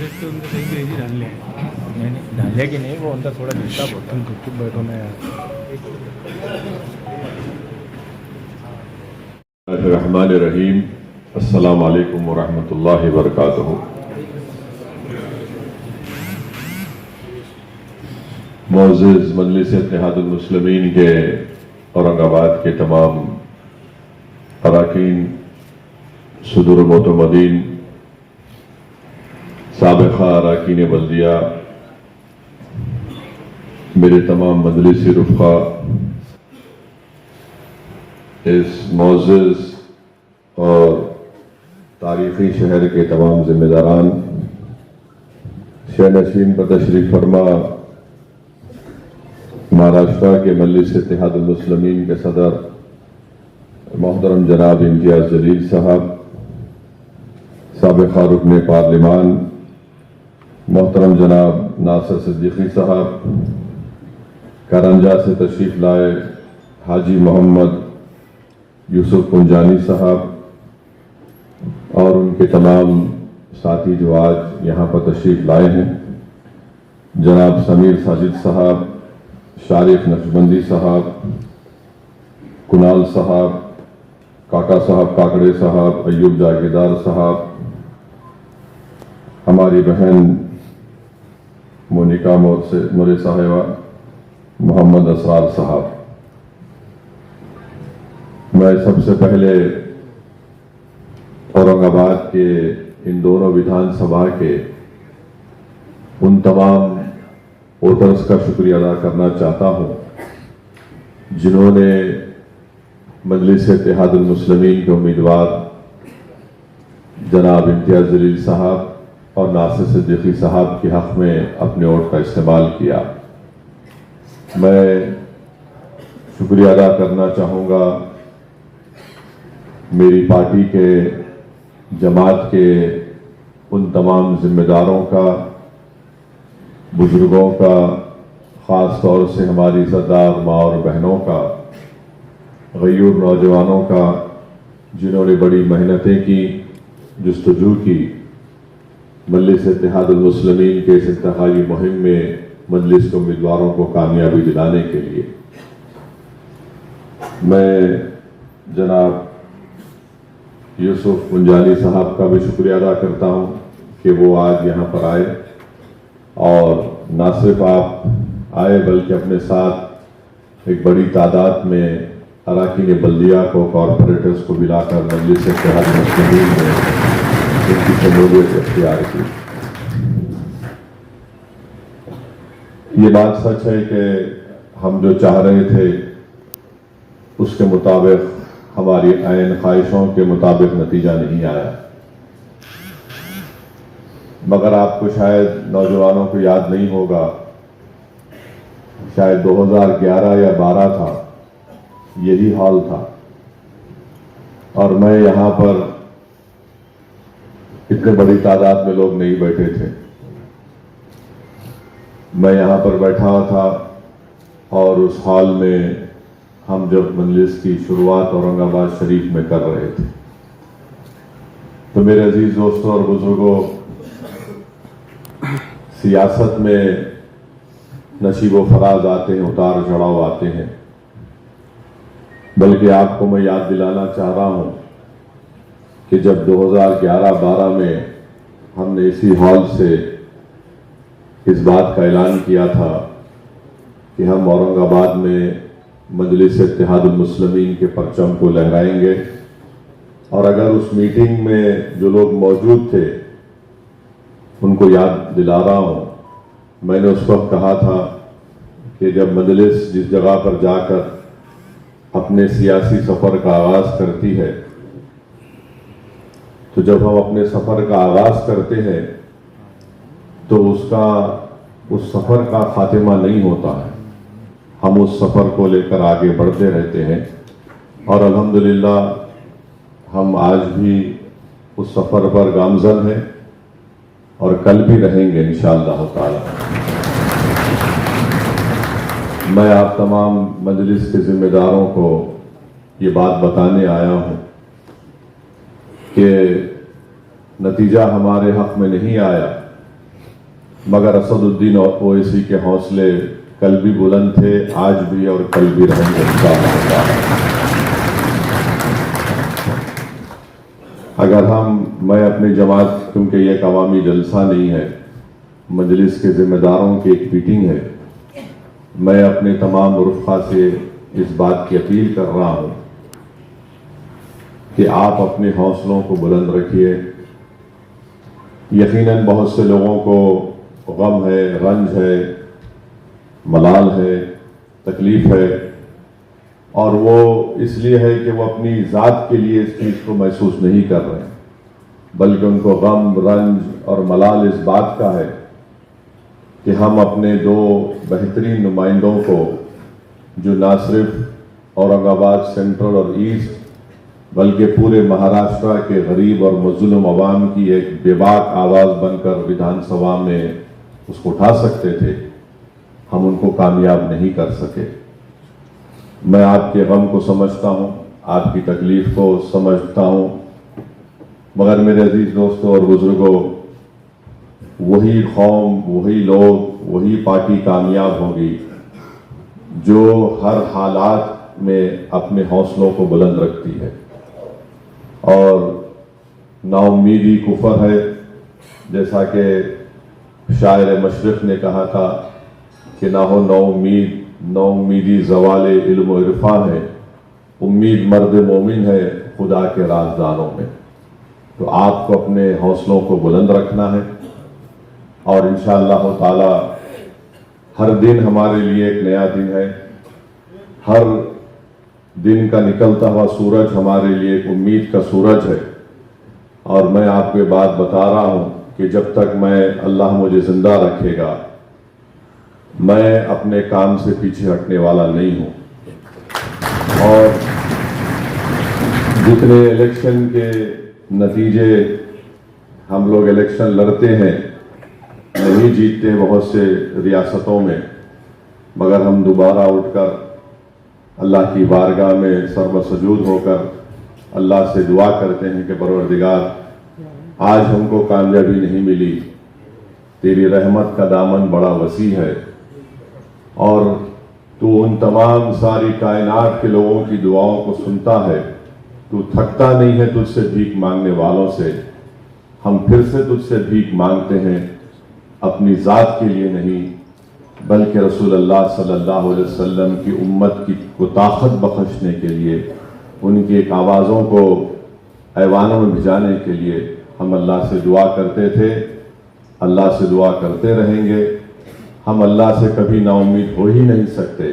دیکھتے ان کو کہیں بھی ڈال لیا نہیں ڈالے کہ نہیں وہ ان کا تھوڑا ڈسٹرب ہوتا ہے. چپ بیٹھو نا یار. الرحمن الرحیم. السلام علیکم ورحمۃ اللہ وبرکاتہ. معزز مجلس اتحاد المسلمین کے اورنگ آباد کے تمام اراکین، صدور معتمدین، سابقہ اراکین بلدیہ، میرے تمام مجلسی رفقا، اس معزز اور تاریخی شہر کے تمام ذمہ داران، شہنشین پر تشریف فرما مہاراشٹرا کے مجلس اتحاد المسلمین کے صدر محترم جناب امتیاز جلیل صاحب، سابقہ رکن پارلیمان محترم جناب ناصر صدیقی صاحب، کارنجا سے تشریف لائے حاجی محمد یوسف پنجانی صاحب، اور ان کے تمام ساتھی جو آج یہاں پر تشریف لائے ہیں، جناب سمیر ساجد صاحب، شارف نقشبندی صاحب، کنال صاحب، کاکا صاحب کاکڑے صاحب، ایوب جاگیردار صاحب، ہماری بہن مونیکا مورے صاحبہ، محمد اسرار صاحب. میں سب سے پہلے اورنگ آباد کے ان دونوں ودھان سبھا کے ان تمام ووٹرز کا شکریہ ادا کرنا چاہتا ہوں جنہوں نے مجلس اتحاد المسلمین کے امیدوار جناب امتیاز جلیل صاحب اور ناصر صدیقی صاحب کے حق میں اپنے ووٹ کا استعمال کیا. میں شکریہ ادا کرنا چاہوں گا میری پارٹی کے، جماعت کے ان تمام ذمہ داروں کا، بزرگوں کا، خاص طور سے ہماری عزتدار ماں اور بہنوں کا، غیور نوجوانوں کا، جنہوں نے بڑی محنتیں کی، جستجو کی مجلس اتحاد المسلمین کے اس انتخابی مہم میں مجلس کے امیدواروں کو کامیابی دلانے کے لیے. میں جناب یوسف پنجانی صاحب کا بھی شکریہ ادا کرتا ہوں کہ وہ آج یہاں پر آئے، اور نہ صرف آپ آئے بلکہ اپنے ساتھ ایک بڑی تعداد میں اراکین بلدیہ کو، کارپوریٹرز کو ملا کر مجلس اتحاد المسلمین میں ان کی شمولیت اختیار کی. یہ بات سچ ہے کہ ہم جو چاہ رہے تھے اس کے مطابق، ہماری عین خواہشوں کے مطابق نتیجہ نہیں آیا. مگر آپ کو شاید نوجوانوں کو یاد نہیں ہوگا، شاید 2011 یا 12 تھا، یہی حال تھا، اور میں یہاں پر اتنے بڑی تعداد میں لوگ نہیں بیٹھے تھے. میں یہاں پر بیٹھا ہوا تھا، اور اس حال میں ہم جب مجلس کی شروعات اورنگ آباد شریف میں کر رہے تھے، تو میرے عزیز دوستوں اور بزرگوں، سیاست میں نشیب و فراز آتے ہیں، اتار چڑھاؤ آتے ہیں، بلکہ آپ کو میں یاد دلانا چاہ رہا ہوں کہ جب 2011-12 میں ہم نے اسی ہال سے اس بات کا اعلان کیا تھا کہ ہم اورنگ آباد میں مجلس اتحاد المسلمین کے پرچم کو لہرائیں گے، اور اگر اس میٹنگ میں جو لوگ موجود تھے ان کو یاد دلا رہا ہوں، میں نے اس وقت کہا تھا کہ جب مجلس جس جگہ پر جا کر اپنے سیاسی سفر کا آغاز کرتی ہے، تو جب ہم اپنے سفر کا آغاز کرتے ہیں تو اس سفر کا خاتمہ نہیں ہوتا ہے، ہم اس سفر کو لے کر آگے بڑھتے رہتے ہیں، اور الحمدللہ ہم آج بھی اس سفر پر گامزن ہیں، اور کل بھی رہیں گے انشاءاللہ تعالی. میں آپ تمام مجلس کے ذمہ داروں کو یہ بات بتانے آیا ہوں کہ نتیجہ ہمارے حق میں نہیں آیا، مگر اسد الدین اویسی کے حوصلے کل بھی بلند تھے، آج بھی اور کل بھی رہیں گے انشاءاللہ۔ اگر میں اپنی جماعت، کیونکہ یہ ایک عوامی جلسہ نہیں ہے، مجلس کے ذمہ داروں کی ایک میٹنگ ہے، میں اپنے تمام رفقا سے اس بات کی اپیل کر رہا ہوں کہ آپ اپنے حوصلوں کو بلند رکھیے۔ یقیناً بہت سے لوگوں کو غم ہے، رنج ہے، ملال ہے، تکلیف ہے، اور وہ اس لیے ہے کہ وہ اپنی ذات کے لیے اس چیز کو محسوس نہیں کر رہے ہیں، بلکہ ان کو غم، رنج اور ملال اس بات کا ہے کہ ہم اپنے دو بہترین نمائندوں کو، جو نہ صرف اورنگ آباد سینٹرل اور ایسٹ بلکہ پورے مہاراشٹرا کے غریب اور مظلوم عوام کی ایک بے باک آواز بن کر ویدھان سبھا میں اس کو اٹھا سکتے تھے، ہم ان کو کامیاب نہیں کر سکے۔ میں آپ کے غم کو سمجھتا ہوں، آپ کی تکلیف کو سمجھتا ہوں، مگر میرے عزیز دوستوں اور بزرگوں، وہی قوم، وہی لوگ، وہی پارٹی کامیاب ہوگی جو ہر حالات میں اپنے حوصلوں کو بلند رکھتی ہے۔ اور نا امیدی کفر ہے، جیسا کہ شاعر مشرق نے کہا تھا کہ نہ ہو نا امیدی زوال علم و عرفان ہے، امید مرد مومن ہے خدا کے رازداروں میں۔ تو آپ کو اپنے حوصلوں کو بلند رکھنا ہے، اور انشاءاللہ تعالی ہر دن ہمارے لیے ایک نیا دن ہے، ہر دن کا نکلتا ہوا سورج ہمارے لیے ایک امید کا سورج ہے۔ اور میں آپ کو بات بتا رہا ہوں کہ جب تک اللہ مجھے زندہ رکھے گا، میں اپنے کام سے پیچھے ہٹنے والا نہیں ہوں۔ اور جتنے الیکشن کے نتیجے ہم لوگ الیکشن لڑتے ہیں، نہیں جیتتے بہت سے ریاستوں میں، مگر ہم دوبارہ اٹھ کر اللہ کی بارگاہ میں سر بسجود ہو کر اللہ سے دعا کرتے ہیں کہ پروردگار، آج ہم کو کامیابی نہیں ملی، تیری رحمت کا دامن بڑا وسیع ہے، اور تو ان تمام ساری کائنات کے لوگوں کی دعاؤں کو سنتا ہے، تو تھکتا نہیں ہے تجھ سے بھیک مانگنے والوں سے۔ ہم پھر سے تجھ سے بھیک مانگتے ہیں، اپنی ذات کے لیے نہیں بلکہ رسول اللہ صلی اللہ علیہ وسلم کی امت کو طاقت بخشنے کے لیے، ان کی ایک آوازوں کو ایوانوں میں بھجانے کے لیے ہم اللہ سے دعا کرتے تھے، اللہ سے دعا کرتے رہیں گے۔ ہم اللہ سے کبھی نا امید ہو ہی نہیں سکتے،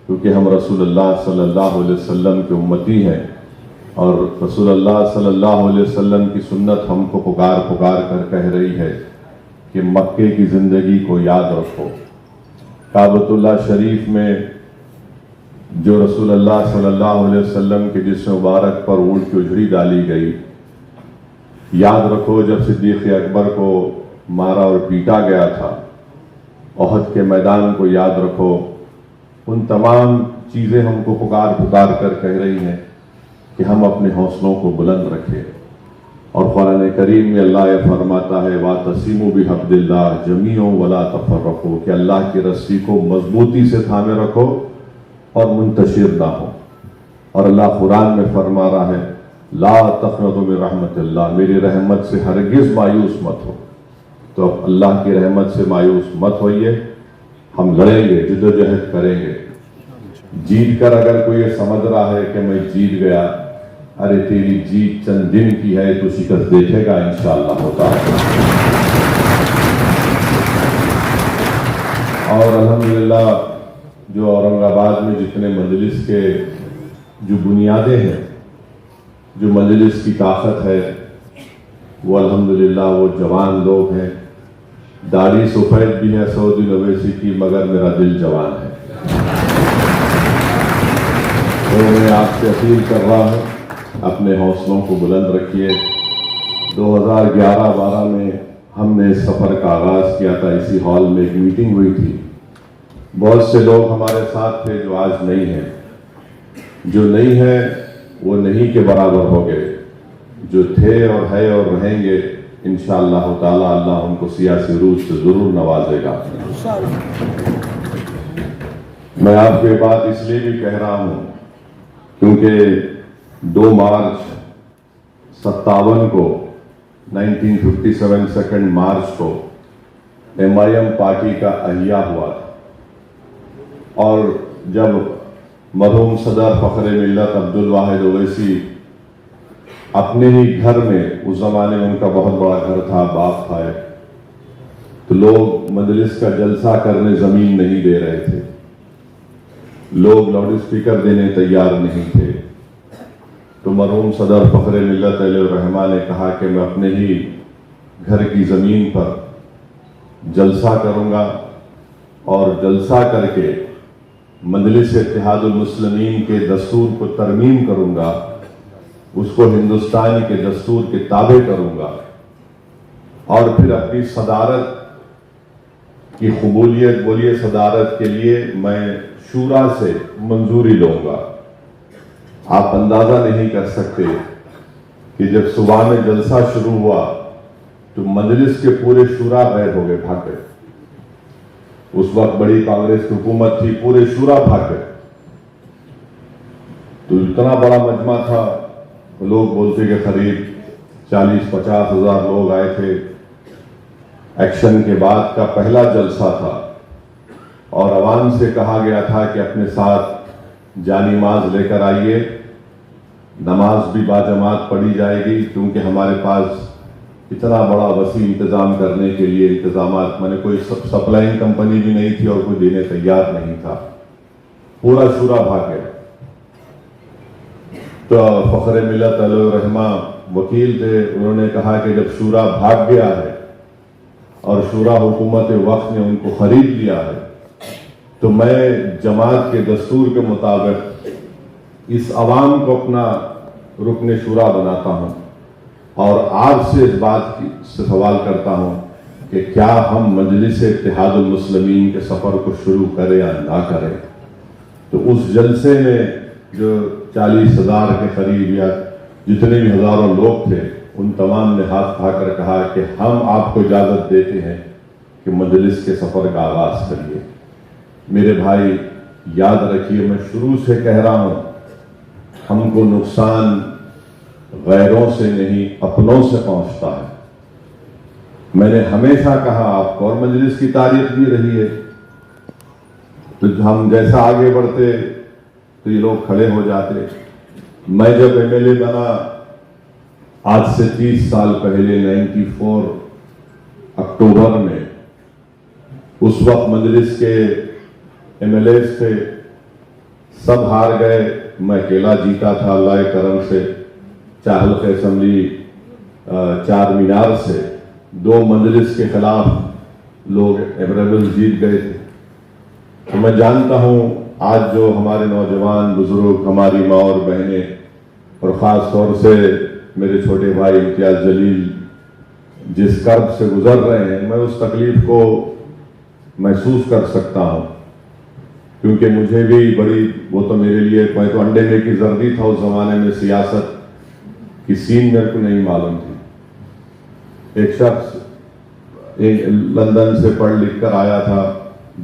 کیونکہ ہم رسول اللہ صلی اللہ علیہ وسلم کے امتی ہیں، اور رسول اللہ صلی اللہ علیہ وسلم کی سنت ہم کو پکار پکار کر کہہ رہی ہے کہ مکے کی زندگی کو یاد رکھو۔ کعبۃ اللہ شریف میں جو رسول اللہ صلی اللہ علیہ وسلم کے جسم مبارک پر اونٹ کی اجڑی ڈالی گئی، یاد رکھو جب صدیق اکبر کو مارا اور پیٹا گیا تھا، احد کے میدان کو یاد رکھو۔ ان تمام چیزیں ہم کو پکار پکار کر کہہ رہی ہیں کہ ہم اپنے حوصلوں کو بلند رکھیں۔ اور قرآن کریم میں اللہ یہ فرماتا ہے وَاعْتَصِمُوا بِحَبْلِ اللَّهِ جَمِيعًا وَلَا تَفَرَّقُوا، کہ اللہ کی رسی کو مضبوطی سے تھامے رکھو اور منتشر نہ ہو۔ اور اللہ قرآن میں فرما رہا ہے لا تقنطوا من رحمت اللہ، میری رحمت سے ہرگز مایوس مت ہو۔ تو اب اللہ کی رحمت سے مایوس مت ہوئیے، ہم لڑیں گے، جدوجہد کریں گے۔ جیت کر اگر کوئی یہ سمجھ رہا ہے کہ میں جیت گیا، ارے تیری جیت چند دن کی ہے، تو شکست دیکھے گا انشاءاللہ تعالی۔ اور الحمدللہ جو اورنگ آباد میں جتنے مجلس کے جو بنیادیں ہیں، جو مجلس کی طاقت ہے، وہ الحمدللہ وہ جوان لوگ ہیں۔ داڑھی سفید بھی ہے سعودی اویسی کی، مگر میرا دل جوان ہے۔ تو میں آپ سے اپیل کر رہا ہوں اپنے حوصلوں کو بلند رکھیے۔ 2011-12 میں ہم نے اس سفر کا آغاز کیا تھا، اسی ہال میں ایک میٹنگ ہوئی تھی، بہت سے لوگ ہمارے ساتھ تھے جو آج نہیں ہیں۔ جو نہیں ہیں وہ نہیں کے برابر ہو گئے، جو تھے اور ہے اور رہیں گے انشاءاللہ تعالی اللہ ان کو سیاسی عروج سے ضرور نوازے گا۔ میں آپ کو یہ بات اس لیے بھی کہہ رہا ہوں کیونکہ 2 مارچ 57 کو 1957 2 مارچ کو MIM پارٹی کا احیا ہوا تھا، اور جب مرحوم صدر فخر ملت عبدالواحد اویسی اپنے ہی گھر میں، اس زمانے میں ان کا بہت بڑا گھر تھا، باغ تھا، تو لوگ مجلس کا جلسہ کرنے زمین نہیں دے رہے تھے، لوگ لاؤڈ اسپیکر دینے تیار نہیں تھے، تو مرحوم صدر فخر ملت علیہ الرحمہ نے کہا کہ میں اپنے ہی گھر کی زمین پر جلسہ کروں گا، اور جلسہ کر کے مجلس اتحاد المسلمین کے دستور کو ترمیم کروں گا، اس کو ہندوستان کے دستور کے تابع کروں گا، اور پھر اپنی صدارت کی قبولیت، بولیے صدارت کے لیے میں شورا سے منظوری لوں گا۔ آپ اندازہ نہیں کر سکتے کہ جب صبح میں جلسہ شروع ہوا تو مجلس کے پورے شورا غائب ہو گئے، بھاگ گئے۔ اس وقت بڑی کانگریس کی حکومت تھی، پورے شورا بھاگ گئے۔ تو اتنا بڑا مجمع تھا، لوگ بولتے کہ قریب 40-50 ہزار لوگ آئے تھے۔ ایکشن کے بعد کا پہلا جلسہ تھا، اور عوام سے کہا گیا تھا کہ اپنے ساتھ جانماز لے کر آئیے، نماز بھی باجماعت پڑھی جائے گی، کیونکہ ہمارے پاس اتنا بڑا وسیع انتظام کرنے کے لیے انتظامات، میں نے کوئی سپلائنگ کمپنی بھی نہیں تھی اور کوئی دینے تیار نہیں تھا، پورا شورا بھاگ گیا۔ تو فخر ملت علیہ الرحمہ وکیل تھے، انہوں نے کہا کہ جب شورا بھاگ گیا ہے اور شورا حکومت وقت نے ان کو خرید لیا ہے، تو میں جماعت کے دستور کے مطابق اس عوام کو اپنا رکن شورا بناتا ہوں، اور آپ سے اس بات سے سوال کرتا ہوں کہ کیا ہم مجلس اتحاد المسلمین کے سفر کو شروع کریں یا نہ کریں۔ تو اس جلسے میں جو 40,000 کے قریب یا جتنے بھی ہزاروں لوگ تھے، ان تمام نے ہاتھ اٹھا کر کہا کہ ہم آپ کو اجازت دیتے ہیں کہ مجلس کے سفر کا آغاز کریے۔ میرے بھائی یاد رکھیے، میں شروع سے کہہ رہا ہوں، ہم کو نقصان غیروں سے نہیں اپنوں سے پہنچتا ہے۔ میں نے ہمیشہ کہا آپ کو، اور مجلس کی تاریخ بھی رہی ہے، تو ہم جیسا آگے بڑھتے تو یہ لوگ کھڑے ہو جاتے۔ میں جب MLA بنا آج سے 30 سال پہلے 94 اکتوبر میں، اس وقت مجلس کے MLAs تھے، سب ہار گئے، میں اکیلا جیتا تھا اللہ کے کرم سے۔ چاہل کے اسمبلی چار مینار سے 2 مجلس کے خلاف لوگ ایوریبل جیت گئے تھے۔ تو میں جانتا ہوں آج جو ہمارے نوجوان بزرگ، ہماری ماں اور بہنیں، اور خاص طور سے میرے چھوٹے بھائی امتیاز جلیل جس کرب سے گزر رہے ہیں، میں اس تکلیف کو محسوس کر سکتا ہوں، کیونکہ مجھے بھی بڑی، وہ تو میرے لیے، میں تو انڈے میں کی زردی تھا اس زمانے میں، سیاست کی سین میرے کو نہیں معلوم تھی۔ ایک شخص لندن سے پڑھ لکھ کر آیا تھا،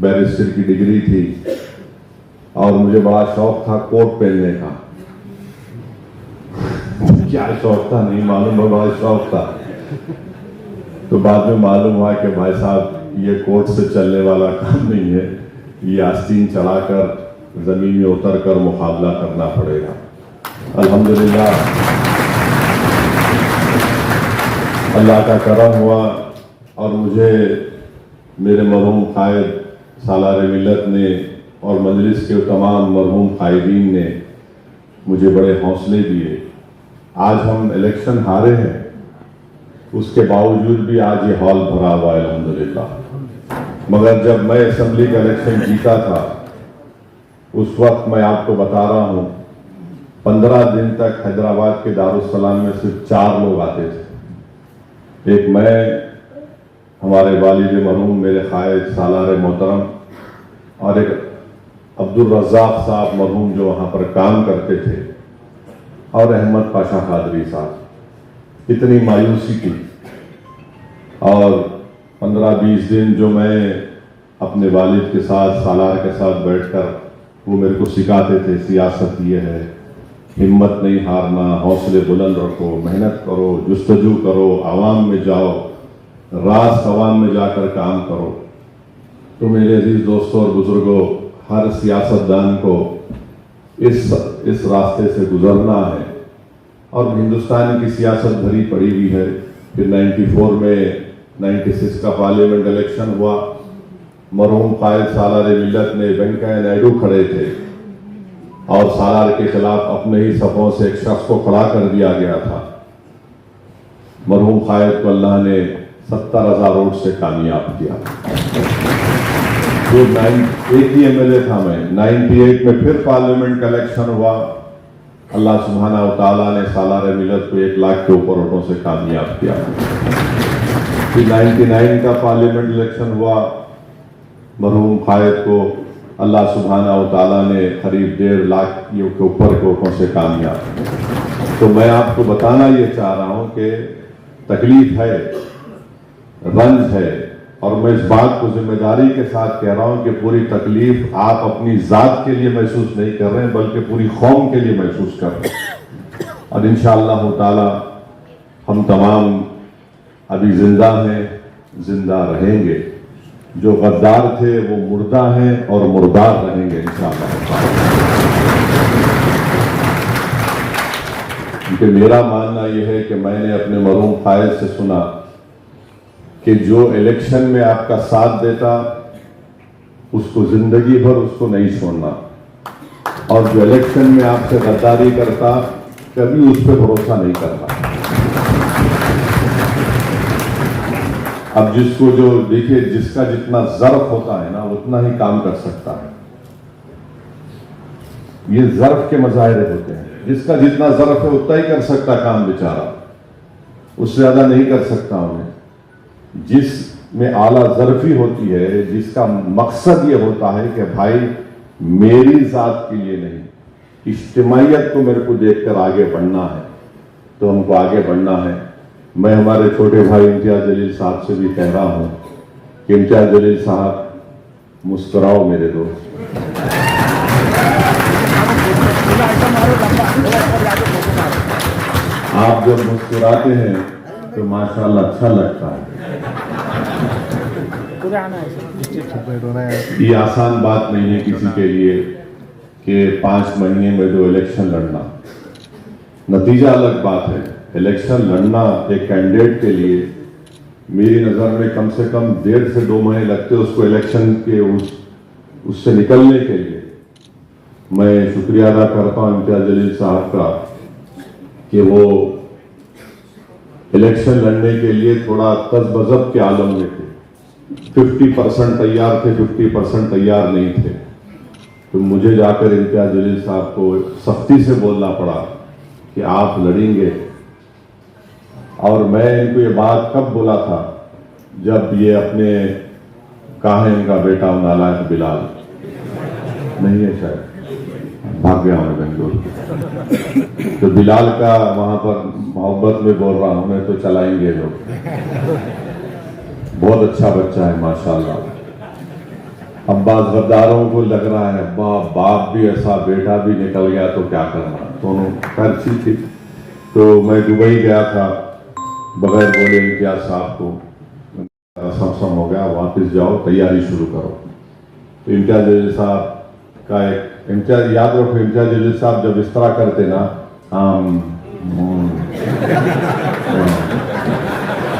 بیرسٹر کی ڈگری تھی، اور مجھے بڑا شوق تھا کوٹ پہننے کا۔ کیا شوق تھا نہیں معلوم، بڑا شوق تھا۔ تو بعد میں معلوم ہوا کہ بھائی صاحب یہ کوٹ سے چلنے والا کام نہیں ہے، یہ آستین چڑھا کر زمین میں اتر کر مقابلہ کرنا پڑے گا۔ الحمدللہ اللہ کا کرم ہوا، اور مجھے میرے مرحوم قائد سالار ملت نے اور مجلس کے تمام مرحوم قائدین نے مجھے بڑے حوصلے دیے۔ آج ہم الیکشن ہارے ہیں، اس کے باوجود بھی آج یہ ہال بھرا ہوا ہے الحمدللہ۔ مگر جب میں اسمبلی کا الیکشن جیتا تھا، اس وقت میں آپ کو بتا رہا ہوں 15 دن تک حیدرآباد کے دارالسلام میں صرف 4 لوگ آتے تھے۔ ایک میں، ہمارے والد مرحوم میرے قائد سالار محترم، اور ایک عبدالرزاق صاحب مرحوم جو وہاں پر کام کرتے تھے، اور احمد پاشا قادری صاحب۔ اتنی مایوسی تھی اور 15-20 دن جو میں اپنے والد کے ساتھ سالار کے ساتھ بیٹھ کر وہ میرے کو سکھاتے تھے سیاست یہ ہے، ہمت نہیں ہارنا، حوصلے بلند رکھو، محنت کرو، جستجو کرو، عوام میں جاؤ، راست عوام میں جا کر کام کرو. تو میرے عزیز دوستوں اور بزرگوں، ہر سیاستدان کو اس راستے سے گزرنا ہے. اور ہندوستان کی سیاست بھری پڑی ہوئی ہے. پھر 94 میں 96 کا پارلیمنٹ الیکشن ہوا. مرحوم قائد سالار ملت نے وینکیا نائیڈو کھڑے تھے اور سالار کے خلاف اپنے ہی صفوں سے ایک شخص کو کھڑا کر دیا گیا تھا. مرحوم قائد کو اللہ نے 70,000 ووٹ سے کامیاب کیا. جو ایک ہی ایم ایل اے تھا میں. 98 میں پھر پارلیمنٹ کا الیکشن ہوا. اللہ سبحانہ و تعالیٰ نے سالار ملت کو 1 لاکھ کے اوپر ووٹوں سے کامیاب کیا. پھر 99 کا پارلیمنٹ الیکشن ہوا. مرحوم قائد کو اللہ سبحانہ و تعالیٰ نے قریب 1.5 لاکھ کے اوپر کے ووٹوں سے کامیاب. تو میں آپ کو بتانا یہ چاہ رہا ہوں کہ تکلیف ہے، رنج ہے، اور میں اس بات کو ذمہ داری کے ساتھ کہہ رہا ہوں کہ پوری تکلیف آپ اپنی ذات کے لیے محسوس نہیں کر رہے ہیں بلکہ پوری قوم کے لیے محسوس کر رہے ہیں. اور انشاءاللہ تعالی ہم تمام ابھی زندہ ہیں، زندہ رہیں گے. جو غدار تھے وہ مردہ ہیں اور مردار رہیں گے انشاءاللہ. کیونکہ میرا ماننا یہ ہے کہ میں نے اپنے مرحوم قائد سے سنا کہ جو الیکشن میں آپ کا ساتھ دیتا اس کو زندگی بھر اس کو نہیں چھوڑنا، اور جو الیکشن میں آپ سے غداری کرتا کبھی اس پہ بھروسہ نہیں کرنا. اب جس کو جو دیکھیے جس کا جتنا ظرف ہوتا ہے نا اتنا ہی کام کر سکتا ہے. یہ ظرف کے مظاہرے ہوتے ہیں. جس کا جتنا ظرف ہے اتنا ہی کر سکتا کام بیچارہ، اس سے زیادہ نہیں کر سکتا. انہیں جس میں اعلیٰ ظرفی ہوتی ہے، جس کا مقصد یہ ہوتا ہے کہ بھائی میری ذات کے لیے نہیں، اجتماعیت کو میرے کو دیکھ کر آگے بڑھنا ہے، تو ہم کو آگے بڑھنا ہے. میں ہمارے چھوٹے بھائی امتیاز جلیل صاحب سے بھی کہہ رہا ہوں کہ امتیاز جلیل صاحب مسکراؤ میرے دوست. آپ جب مسکراتے ہیں تو ماشاءاللہ اچھا لگتا ہے. یہ آسان بات نہیں ہے کسی کے لیے کہ 5 مہینے میں 2 الیکشن لڑنا. نتیجہ الگ بات ہے. الیکشن لڑنا ایک کینڈیڈیٹ کے لیے میری نظر میں کم سے کم 1.5 سے 2 مہینے لگتے اس کو الیکشن کے اس سے نکلنے کے لیے. میں شکریہ ادا کرتا ہوں امتیاز جلیل صاحب کا کہ وہ الیکشن لڑنے کے لیے تھوڑا تذبذب کے عالم میں تھے. 50% تیار تھے، 50% تیار نہیں تھے. تو مجھے جا کر امتیاز جلیل صاحب کو سختی سے بولنا پڑا کہ آپ لڑیں گے. اور میں ان کو یہ بات کب بولا تھا جب یہ اپنے کہاں ہے ان کا بیٹا نالائق بلال نہیں ہے، شاید بھاگ گیا ہوں بنگلور. تو بلال کا وہاں پر محبت میں بول رہا ہوں میں، تو چلائیں گے لوگ. بہت اچھا بچہ ہے ماشاءاللہ. اب بعض غداروں کو لگ رہا ہے ابا باپ بھی ایسا بیٹا بھی نکل گیا تو کیا کرنا. دونوں خیر ٹھیک تھی. تو میں دبئی گیا تھا بغیر بولے امتیاز صاحب کو، سم ہو گیا واپس جاؤ تیاری شروع کرو. تو امتیاز جلیل صاحب کا ایک امتیاز یاد رکھو، امتیاز جلیل صاحب جب اس طرح کرتے نا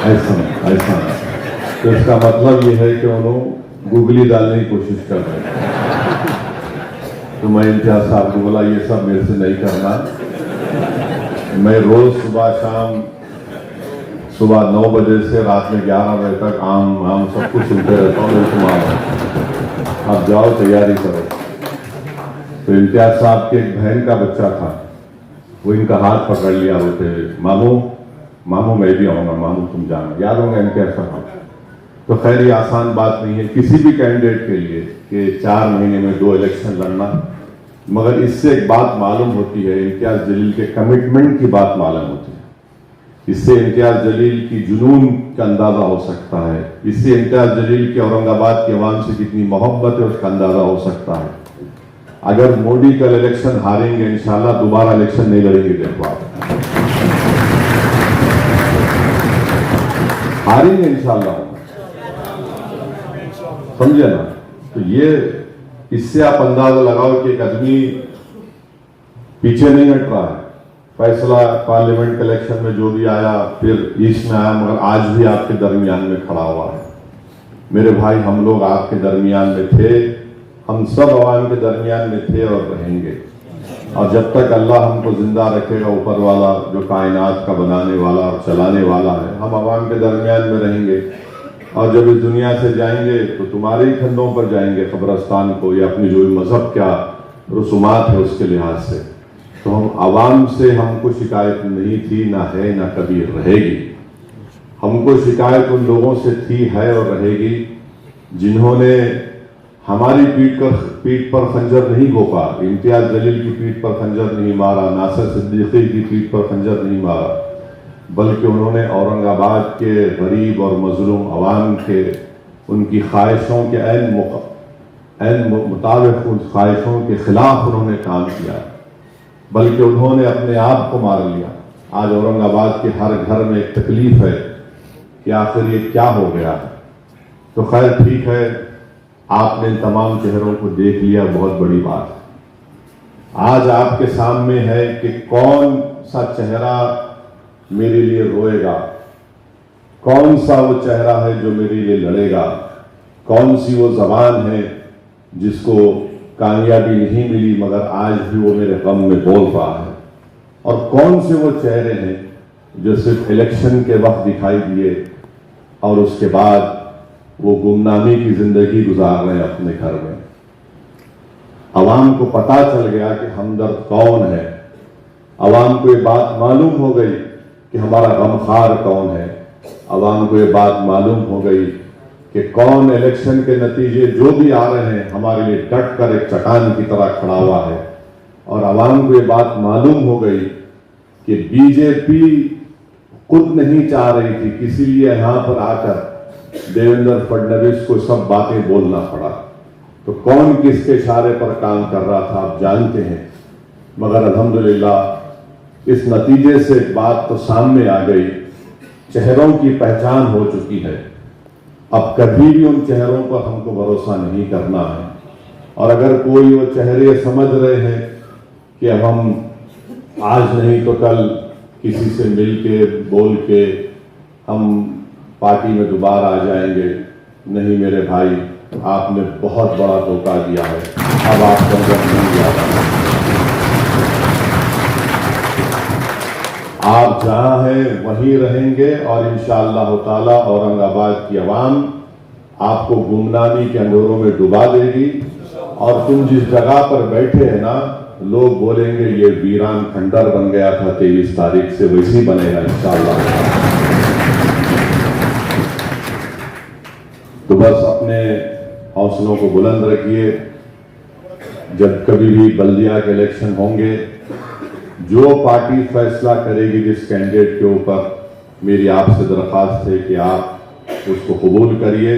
ایسا تو اس کا مطلب یہ ہے کہ انہوں گوگلی ڈالنے کی کوشش کر رہے ہیں. تو میں امتیاز صاحب کو بولا یہ سب میرے سے نہیں کرنا. میں روز صبح 9 بجے سے رات میں 11 بجے تک عام سب کچھ سنتے رہتا ہوں. آپ جاؤ تیاری کرو. تو امتیاز صاحب کے ایک بہن کا بچہ تھا، وہ ان کا ہاتھ پکڑ لیا ہوتے ہوئے، ماموں میں بھی آؤں گا، ماموں تم جانا. یاد ہوگا امتیاز صاحب. تو خیر یہ آسان بات نہیں ہے کسی بھی کینڈیڈیٹ کے لیے کہ 4 مہینے میں 2 الیکشن لڑنا. مگر اس سے ایک بات معلوم ہوتی ہے، امتیاز جلیل کے کمٹمنٹ کی بات معلوم ہوتی ہے اس سے امتیاز جلیل کی جنون کا اندازہ ہو سکتا ہے، اس سے امتیاز جلیل کے اورنگ آباد کے عوام سے کتنی محبت ہے اس کا اندازہ ہو سکتا ہے۔ اگر مودی کل الیکشن ہاریں گے انشاءاللہ دوبارہ الیکشن نہیں لڑیں گے، دیکھو آپ ہاریں گے انشاءاللہ، سمجھے نا؟ تو یہ اس سے آپ اندازہ لگاؤ کہ ایک آدمی پیچھے نہیں ہٹ رہا ہے۔ فیصلہ پارلیمنٹ کے الیکشن میں جو بھی آیا پھر ایسٹ میں آیا، مگر آج بھی آپ کے درمیان میں کھڑا ہوا ہے۔ میرے بھائی، ہم لوگ آپ کے درمیان میں تھے، ہم سب عوام کے درمیان میں تھے اور رہیں گے، اور جب تک اللہ ہم کو زندہ رکھے گا، اوپر والا جو کائنات کا بنانے والا اور چلانے والا ہے، ہم عوام کے درمیان میں رہیں گے۔ اور جب اس دنیا سے جائیں گے تو تمہارے ہی کندھوں پر جائیں گے قبرستان کو، یا اپنی جو مذہب کیا رسومات ہے اس کے لحاظ سے۔ تو ہم عوام سے ہم کو شکایت نہیں تھی، نہ ہے، نہ کبھی رہے گی۔ ہم کو شکایت ان لوگوں سے تھی، ہے اور رہے گی جنہوں نے ہماری پیٹھ پر خنجر نہیں گھونپا، امتیاز جلیل کی پیٹھ پر خنجر نہیں مارا، ناصر صدیقی کی پیٹھ پر خنجر نہیں مارا، بلکہ انہوں نے اورنگ آباد کے غریب اور مظلوم عوام کے ان کی خواہشوں کے عین مطابق ان خواہشوں کے خلاف انہوں نے کام کیا، بلکہ انہوں نے اپنے آپ کو مار لیا۔ آج اورنگ آباد کے ہر گھر میں ایک تکلیف ہے کہ آخر یہ کیا ہو گیا۔ تو خیر ٹھیک ہے، آپ نے ان تمام چہروں کو دیکھ لیا، بہت بڑی بات ہے۔ آج آپ کے سامنے ہے کہ کون سا چہرہ میرے لیے روئے گا، کون سا وہ چہرہ ہے جو میرے لیے لڑے گا، کون سی وہ زبان ہے جس کو کامیابی نہیں ملی مگر آج بھی وہ میرے غم میں بول رہا ہے، اور کون سے وہ چہرے ہیں جو صرف الیکشن کے وقت دکھائی دیے اور اس کے بعد وہ گمنامی کی زندگی گزار رہے ہیں اپنے گھر میں۔ عوام کو پتا چل گیا کہ ہمدرد کون ہے، عوام کو یہ بات معلوم ہو گئی کہ ہمارا غمخوار کون ہے، عوام کو یہ بات معلوم ہو گئی کہ کون الیکشن کے نتیجے جو بھی آ رہے ہیں ہمارے لیے ڈٹ کر ایک چٹان کی طرح کھڑا ہوا ہے، اور عوام کو یہ بات معلوم ہو گئی کہ بی جے پی خود نہیں چاہ رہی تھی، کسی لیے یہاں پر آ کر دیویندر فڈنویس کو سب باتیں بولنا پڑا۔ تو کون کس کے اشارے پر کام کر رہا تھا آپ جانتے ہیں، مگر الحمدللہ اس نتیجے سے بات تو سامنے آ گئی، چہروں کی پہچان ہو چکی ہے۔ اب کبھی بھی ان چہروں پر ہم کو بھروسہ نہیں کرنا ہے، اور اگر کوئی وہ چہرے سمجھ رہے ہیں کہ اب ہم آج نہیں تو کل کسی سے مل کے بول کے ہم پارٹی میں دوبارہ آ جائیں گے، نہیں میرے بھائی، آپ نے بہت بڑا دھوکہ دیا ہے، اب آپ کو نہیں یاد آتا۔ آپ جہاں ہیں وہیں رہیں گے، اور انشاءاللہ تعالی اورنگ آباد کی عوام آپ کو گمنامی کے اندھیروں میں ڈبا دے گی، اور تم جس جگہ پر بیٹھے ہیں نا، لوگ بولیں گے یہ ویران کھنڈر بن گیا تھا 23 تاریخ سے، ویسے ہی بنے گا انشاءاللہ۔ تو بس اپنے حوصلوں کو بلند رکھیے، جب کبھی بھی بلدیہ کے الیکشن ہوں گے، جو پارٹی فیصلہ کرے گی جس کینڈیڈیٹ کے اوپر، میری آپ سے درخواست ہے کہ آپ اس کو قبول کریے،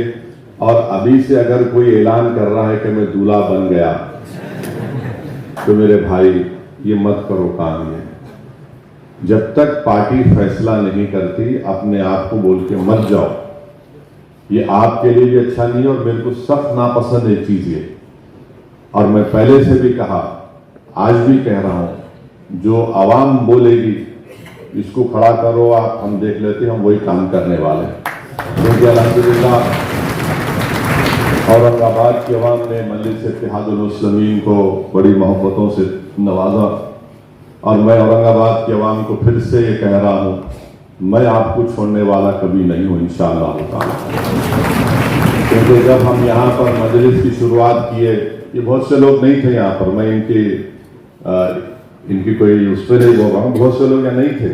اور ابھی سے اگر کوئی اعلان کر رہا ہے کہ میں دولہا بن گیا، تو میرے بھائی یہ مت کرو کام۔ یہ جب تک پارٹی فیصلہ نہیں کرتی اپنے آپ کو بول کے مت جاؤ، یہ آپ کے لیے بھی اچھا نہیں ہے، اور میرے کو سخت ناپسند ہے چیز یہ، اور میں پہلے سے بھی کہا، آج بھی کہہ رہا ہوں، جو عوام بولے گی اس کو کھڑا کرو آپ، ہم دیکھ لیتے ہیں، ہم وہی کام کرنے والے ہیں، کیونکہ الحمدللہ اورنگ آباد کی عوام نے مجلس اتحاد المسلمین کو بڑی محبتوں سے نوازا، اور میں اورنگ آباد کی عوام کو پھر سے یہ کہہ رہا ہوں، میں آپ کو چھوڑنے والا کبھی نہیں ہوں انشاءاللہ تعالی۔ کیونکہ جب ہم یہاں پر مجلس کی شروعات کیے، یہ بہت سے لوگ نہیں تھے یہاں پر، میں ان کی کوئی اس پہ نہیں بول رہا ہوں، بہت سے لوگ یہاں نہیں تھے،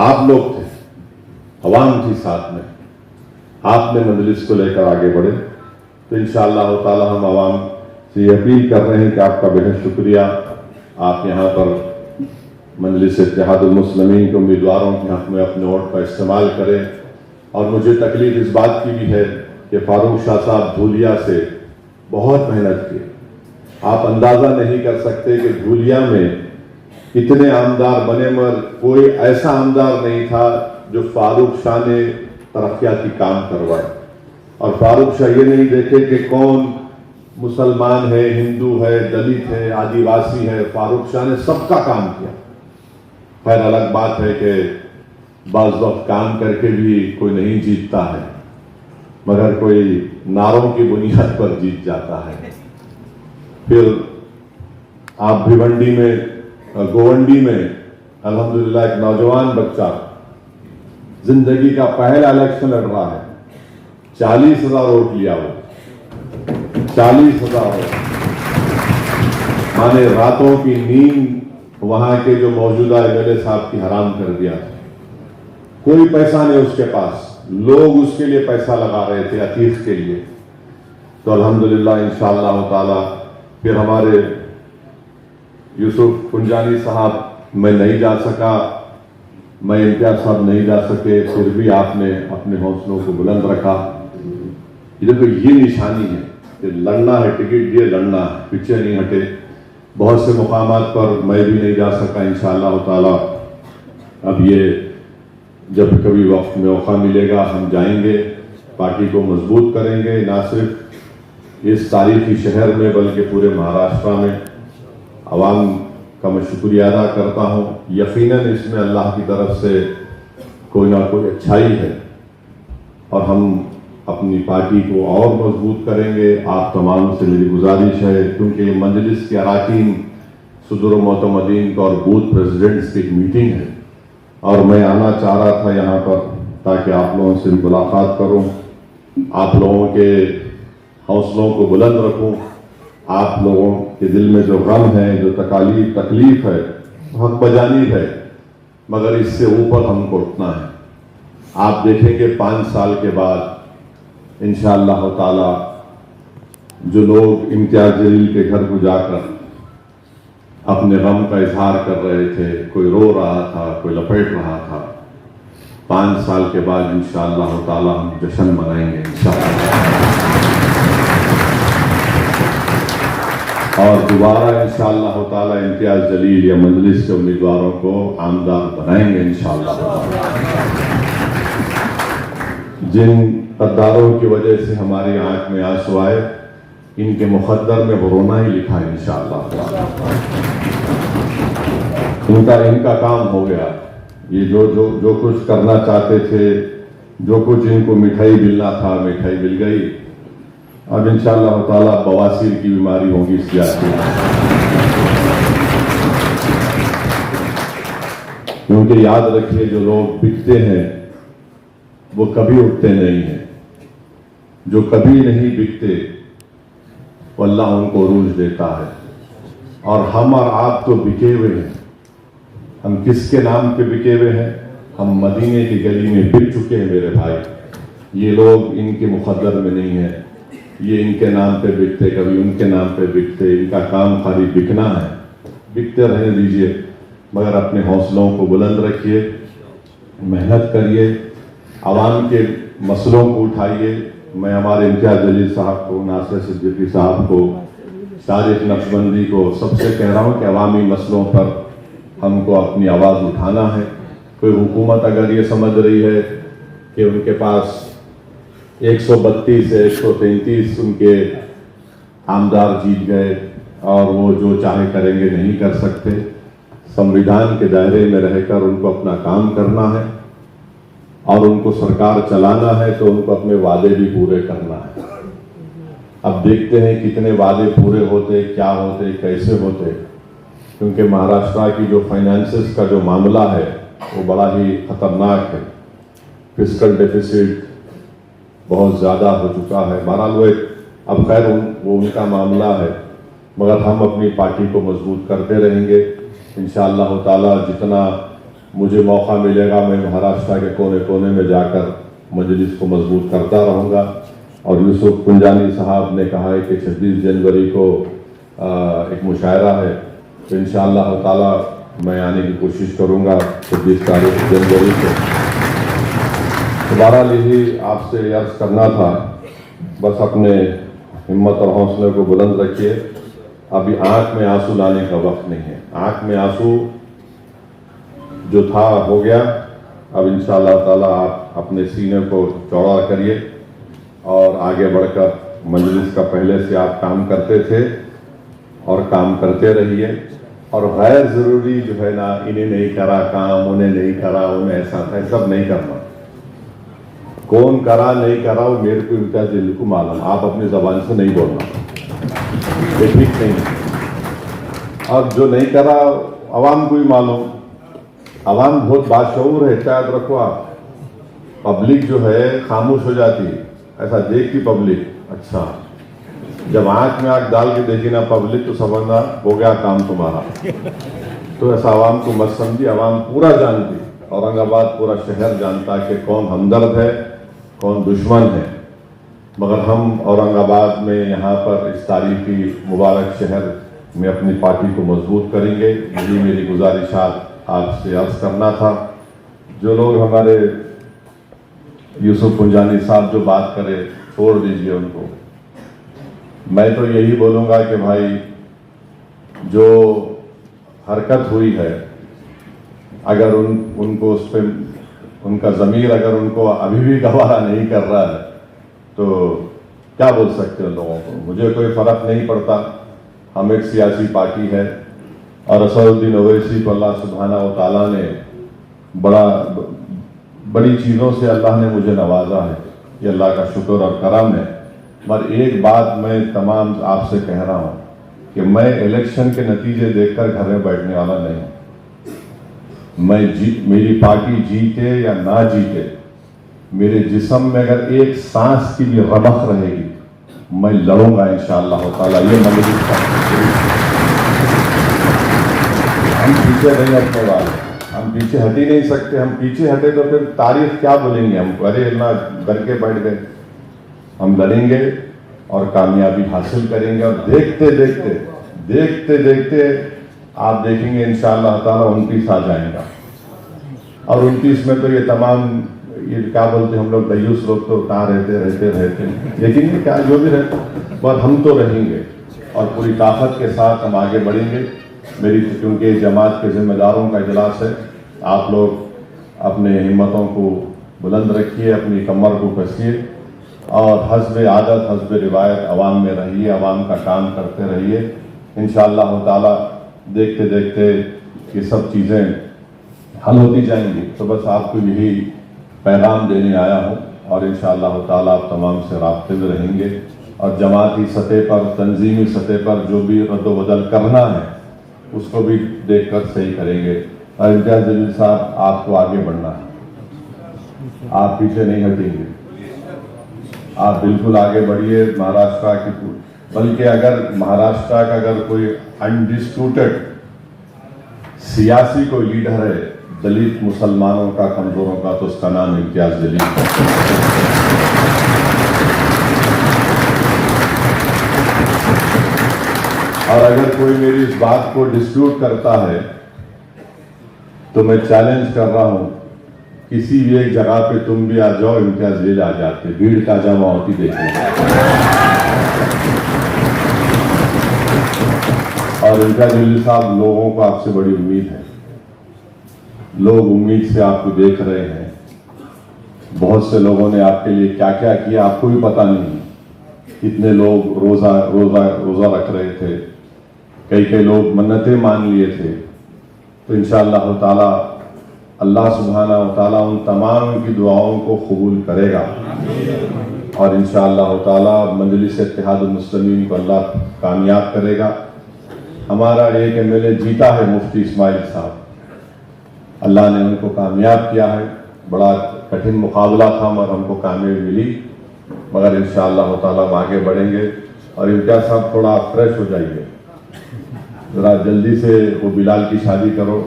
آپ لوگ تھے، عوام تھی ساتھ میں، آپ نے مجلس کو لے کر آگے بڑھے۔ تو انشاءاللہ تعالی ہم عوام سے یہ اپیل کر رہے ہیں کہ آپ کا بہت شکریہ، آپ یہاں پر مجلس اتحاد المسلمین کے امیدواروں کے حق میں اپنے ووٹ کا استعمال کریں. اور مجھے تکلیف اس بات کی بھی ہے کہ فاروق شاہ صاحب دھولیا سے بہت محنت کی. آپ اندازہ نہیں کر سکتے کہ دھولیا میں اتنے آمدار بنے مگر کوئی ایسا آمدار نہیں تھا جو فاروق شاہ نے ترقیاتی کام کروائے. اور فاروق شاہ یہ نہیں دیکھے کہ کون مسلمان ہے، ہندو ہے، دلت ہے، آدیواسی ہے، فاروق شاہ نے سب کا کام کیا. خیر الگ بات ہے کہ بعض وقت کام کر کے بھی کوئی نہیں جیتتا ہے مگر کوئی نعروں کی بنیاد پر جیت جاتا ہے. پھر آپ بھیونڈی میں گوونڈی میں الحمدللہ ایک نوجوان بچہ زندگی کا پہلا الیکشن لڑ رہا ہے. 40,000 ووٹ لیا وہ 40,000 ووٹ. مانے راتوں کی نیند وہاں کے جو موجودہ ایم ایل اے صاحب کی حرام کر دیا. کوئی پیسہ نہیں اس کے پاس، لوگ اس کے لیے پیسہ لگا رہے تھے عتیق کے لیے. تو الحمدللہ انشاءاللہ تعالی پھر ہمارے یوسف کنجانی صاحب میں نہیں جا سکا، میں امتیاز صاحب نہیں جا سکے، پھر بھی آپ نے اپنے حوصلوں کو بلند رکھا. یہ نشانی ہے کہ لڑنا ہے، ٹکٹ دیے لڑنا ہے، پیچھے نہیں ہٹے. بہت سے مقامات پر میں بھی نہیں جا سکا انشاءاللہ تعالی. اب یہ جب کبھی وقت میں موقع ملے گا ہم جائیں گے، پارٹی کو مضبوط کریں گے، نہ صرف اس تاریخی شہر میں بلکہ پورے مہاراشٹرا میں. عوام کا میں شکریہ ادا کرتا ہوں. یقیناً اس میں اللہ کی طرف سے کوئی نہ کوئی اچھائی ہے اور ہم اپنی پارٹی کو اور مضبوط کریں گے. آپ تمام سے میری گزارش ہے کیونکہ یہ مجلس کے اراکین صدر و معتمدین کا اور بوتھ پریزیڈنٹس کی ایک میٹنگ ہے اور میں آنا چاہ رہا تھا یہاں پر تاکہ آپ لوگوں سے ملاقات کروں، آپ لوگوں کے حوصلوں کو بلند رکھوں. آپ لوگوں کے دل میں جو غم ہے، جو تکلیف ہے، حق بجانب ہے مگر اس سے اوپر ہم کو اٹھنا ہے. آپ دیکھیں گے 5 سال کے بعد انشاءاللہ تعالی جو لوگ امتیاز جلیل کے گھر کو جا کر اپنے غم کا اظہار کر رہے تھے، کوئی رو رہا تھا، کوئی لپیٹ رہا تھا، 5 سال کے بعد انشاءاللہ تعالی ہم جشن منائیں گے انشاءاللہ. اور دوبارہ انشاءاللہ تعالی امتیاز جلیل یا مجلس کے امیدواروں کو آمدار بنائیں گے انشاءاللہ. جن غداروں کی وجہ سے ہماری آنکھ میں آنسو آئے ان کے مقدر میں وہ رونا ہی لکھا ہے انشاءاللہ. ان کا کام ہو گیا. یہ جو کچھ کرنا چاہتے تھے، جو کچھ ان کو مٹھائی ملنا تھا مٹھائی مل گئی. اب انشاءاللہ تعالی بواسیر کی بیماری ہوگی سیاسی، کیونکہ یاد رکھیے جو لوگ بکتے ہیں وہ کبھی اٹھتے نہیں ہیں. جو کبھی نہیں بکتے وہ اللہ ان کو عروج دیتا ہے. اور ہم اور آپ تو بکے ہوئے ہیں. ہم کس کے نام پہ بکے ہوئے ہیں؟ ہم مدینے کی گلی میں بک چکے ہیں میرے بھائی. یہ لوگ ان کے مقدر میں نہیں ہیں. یہ ان کے نام پہ بکتے، کبھی ان کے نام پہ بکتے. ان کا کام خالی بکنا ہے. بکتے رہنے دیجئے مگر اپنے حوصلوں کو بلند رکھیے، محنت کریے، عوام کے مسئلوں کو اٹھائیے. میں ہمارے امتیاز جلیل صاحب کو، ناصر صدیقی صاحب کو، طارق نقشبندی کو سب سے کہہ رہا ہوں کہ عوامی مسئلوں پر ہم کو اپنی آواز اٹھانا ہے. کوئی حکومت اگر یہ سمجھ رہی ہے کہ ان کے پاس 132 سے 133 ان کے آمدار جیت گئے اور وہ جو چاہے کریں گے، نہیں کر سکتے. سمویدھان کے دائرے میں رہ کر ان کو اپنا کام کرنا ہے اور ان کو سرکار چلانا ہے تو ان کو اپنے وعدے بھی پورے کرنا ہے. اب دیکھتے ہیں کتنے وعدے پورے ہوتے، کیا ہوتے، کیسے ہوتے. کیونکہ مہاراشٹر کی جو فائنانسز کا جو معاملہ ہے وہ بڑا ہی خطرناک ہے. فسکل ڈیفیسٹ بہت زیادہ ہو چکا ہے. بہرحال وہ اب خیر وہ ان کا معاملہ ہے مگر ہم اپنی پارٹی کو مضبوط کرتے رہیں گے انشاءاللہ تعالی. جتنا مجھے موقع ملے گا میں مہاراشٹر کے کونے کونے میں جا کر مجلس کو مضبوط کرتا رہوں گا. اور یوسف کنجانی صاحب نے کہا ہے کہ 26 جنوری کو ایک مشاعرہ ہے تو انشاءاللہ تعالی میں آنے کی کوشش کروں گا 26 تاریخ جنوری سے. دوبارہ یہی آپ سے عرض کرنا تھا, بس اپنے ہمت اور حوصلے کو بلند رکھیے. ابھی آنکھ میں آنسو لانے کا وقت نہیں ہے. آنکھ میں آنسو جو تھا ہو گیا. اب انشاءاللہ تعالیٰ آپ اپنے سینے کو چوڑا کریے اور آگے بڑھ کر مجلس کا پہلے سے آپ کام کرتے تھے اور کام کرتے رہیے. اور غیر ضروری جو ہے نا, انہیں نہیں کرا کام, انہیں نہیں کرا, انہیں ایسا تھا, سب نہیں کرنا. کون کرا نہیں کرا وہ میرے کو امتیاز جلیل کو معلوم. آپ اپنی زبان سے نہیں بولنا, یہ ٹھیک نہیں. اور جو نہیں کرا عوام کو ہی معلوم. عوام بہت باشعور ہے, یاد رکھو آپ. پبلک جو ہے خاموش ہو جاتی, ایسا دیکھتی پبلک. اچھا, جب آنکھ میں آنکھ ڈال کے دیکھی نا پبلک تو سمجھنا ہو گیا کام تمہارا. تو ایسا عوام کو مت سمجھی. عوام پورا جانتی, اورنگ آباد پورا شہر جانتا کہ کون ہمدرد ہے کون دشمن ہے. مگر ہم اورنگ آباد میں یہاں پر اس تاریخی مبارک شہر میں اپنی پارٹی کو مضبوط کریں گے. یہی میری گزارشات آپ سے عرض کرنا تھا. جو لوگ ہمارے یوسف پنجانی صاحب جو بات کرے چھوڑ دیجئے ان کو. میں تو یہی بولوں گا کہ بھائی جو حرکت ہوئی ہے, اگر ان کو اس پہ ان کا ضمیر اگر ان کو ابھی بھی گوارا نہیں کر رہا ہے تو کیا بول سکتے ہیں لوگوں کو. مجھے کوئی فرق نہیں پڑتا. ہم ایک سیاسی پارٹی ہے اور اسد الدین اویسی کو اللہ سبحانہ و تعالیٰ نے بڑی چیزوں سے اللہ نے مجھے نوازا ہے. یہ اللہ کا شکر اور کرم ہے. مگر ایک بات میں تمام آپ سے کہہ رہا ہوں کہ میں الیکشن کے نتیجے دیکھ کر گھر میں بیٹھنے والا نہیں ہوں. میری پارٹی جیتے یا نہ جیتے, میرے جسم میں اگر ایک سانس کی بھی رمق رہے گی میں لڑوں گا انشاءاللہ تعالیٰ. یہ مجلس کا ہم پیچھے نہیں ہٹنے والے. ہم پیچھے ہٹ ہی نہیں سکتے. ہم پیچھے ہٹے تو پھر تاریخ کیا بولیں گے ہم کو, ارے اللہ ڈر کے بیٹھ گئے. ہم لڑیں گے اور کامیابی حاصل کریں گے. اور دیکھتے دیکھتے آپ دیکھیں گے انشاءاللہ تعالیٰ 29 آ جائیں گا. اور 29 میں تو یہ تمام یہ کیا بولتے ہم لوگ دیوس لوگ تو کہاں رہتے لیکن یہ کیا جو بھی رہتے پر ہم تو رہیں گے اور پوری طاقت کے ساتھ ہم آگے بڑھیں گے. میری کیونکہ جماعت کے ذمہ داروں کا اجلاس ہے. آپ لوگ اپنے ہمتوں کو بلند رکھیے, اپنی کمر کو کسیے اور حسب عادت حسب روایت عوام میں رہیے, عوام کا کام کرتے رہیے. انشاءاللہ تعالیٰ دیکھتے دیکھتے یہ سب چیزیں حل ہوتی جائیں گی. تو بس آپ کو یہی پیغام دینے آیا ہوں اور انشاءاللہ تعالیٰ آپ تمام سے رابطے میں رہیں گے اور جماعتی سطح پر تنظیمی سطح پر جو بھی رد و بدل کرنا ہے اس کو بھی دیکھ کر صحیح کریں گے. اور امتیاز جلیل صاحب آپ کو آگے بڑھنا ہے, آپ پیچھے نہیں ہٹیں گے. آپ بالکل آگے بڑھیے. مہاراشٹر کی بلکہ اگر مہاراشٹر کا اگر کوئی انڈسپیوٹڈ سیاسی کوئی لیڈر ہے دلت مسلمانوں کا کمزوروں کا تو اس کا نام امتیاز جلیل ہے. اور اگر کوئی میری اس بات کو ڈسپیوٹ کرتا ہے تو میں چیلنج کر رہا ہوں کسی بھی ایک جگہ پہ تم بھی آ جاؤ, امتیاز جلیل آ جاتے. بھیڑ کا جمع ہوتی دیکھیں. اور امتیاز جلیل صاحب لوگوں کو آپ سے بڑی امید ہے. لوگ امید سے آپ کو دیکھ رہے ہیں. بہت سے لوگوں نے آپ کے لیے کیا کیا کیا آپ کو بھی پتہ نہیں. کتنے لوگ روزہ رکھ رہے تھے, کئی لوگ منتیں مان لیے تھے. تو انشاءاللہ تعالیٰ اللہ سبحانہ و تعالیٰ ان تمام کی دعاؤں کو قبول کرے گا اور انشاءاللہ تعالیٰ مجلس اتحاد المسلمین کو اللہ کامیاب کرے گا. ہمارا ایک MLA جیتا ہے مفتی اسماعیل صاحب, اللہ نے ان کو کامیاب کیا ہے. بڑا کٹھن مقابلہ تھا مگر ہم کو کامیابی ملی. مگر انشاءاللہ تعالیٰ ہم آگے بڑھیں گے. اور امتیاز صاحب تھوڑا آپ فریش ہو جائیے, ذرا جلدی سے وہ بلال کی شادی کرو,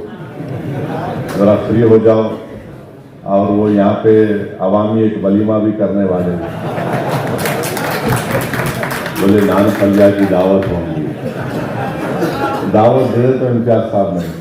ذرا فری ہو جاؤ. اور وہ یہاں پہ عوامی ایک ولیمہ بھی کرنے والے ہیں, بولے نان خلیہ کی دعوت ہوگی. دعوت دے تو امتیاز صاحب نہیں.